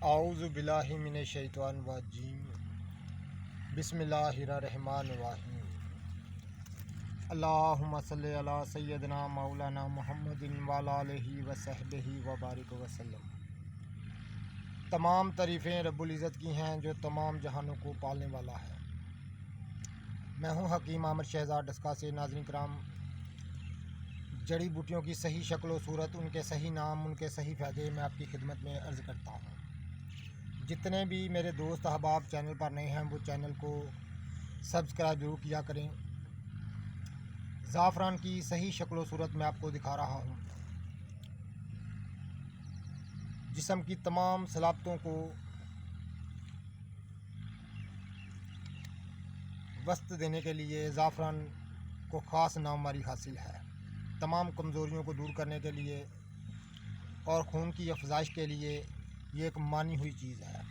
आऊज़ु बिल्लाहि मिनश शैतानिर रजीम बिस्मिल्लाहिर्रहमानिर्रहीम। अल्लाहुम्मा सल्लि अला सय्यदना मौलाना मुहम्मदिन व अला आलिहि व सहबिहि व बारिक वसल्लम। तमाम तारीफ़ें रब्बुल इज़्ज़त की हैं जो तमाम जहानों को पालने वाला है। मैं हूँ हकीम आमिर शहज़ाद डस्का से। नाज़रीन कराम, जड़ी बूटियों की सही शक्ल व सूरत, उनके सही नाम, उनके सही फ़ायदे मैं आपकी खिदमत में अर्ज़ करता हूँ। जितने भी मेरे दोस्त अहबाब चैनल पर नए हैं वो चैनल को सब्सक्राइब जरूर किया करें। ज़ाफ़रान की सही शक्ल व सूरत मैं आपको दिखा रहा हूँ। जिस्म की तमाम सलाबतों को वस्त देने के लिए ज़ाफ़रान को ख़ास नामवारी हासिल है। तमाम कमज़ोरियों को दूर करने के लिए और खून की अफजाइश के लिए ये एक मानी हुई चीज़ है।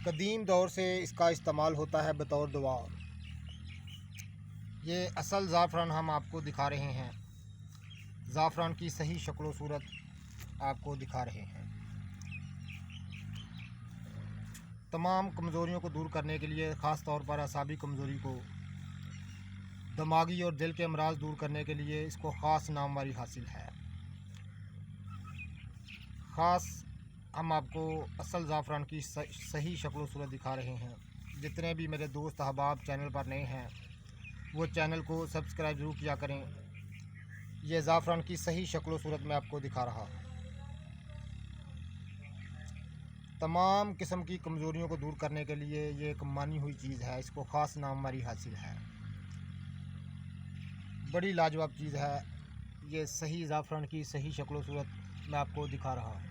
कदीम दौर से इसका इस्तेमाल होता है बतौर दवा। ये असल ज़ाफ़रान हम आपको दिखा रहे हैं। ज़ाफ़रान की सही शक्ल व सूरत आपको दिखा रहे हैं। तमाम कमज़ोरियों को दूर करने के लिए, ख़ास तौर पर असाबी कमज़ोरी को, दिमागी और दिल के अमराज दूर करने के लिए इसको ख़ास नामवारी हासिल है। ख़ास हम आपको असल ज़ाफ़रान की सही शक्ल व सूरत दिखा रहे हैं। जितने भी मेरे दोस्त अहबाब चैनल पर नए हैं वो चैनल को सब्सक्राइब ज़रूर किया करें। ये ज़ाफ़रान की सही शक्ल व सूरत मैं आपको दिखा रहा हूँ। तमाम किस्म की कमज़ोरियों को दूर करने के लिए ये एक मानी हुई चीज़ है। इसको ख़ास नामवारी हासिल है। बड़ी लाजवाब चीज़ है। ये सही ज़ाफ़रान की सही शक्ल व सूरत मैं आपको दिखा रहा हूँ।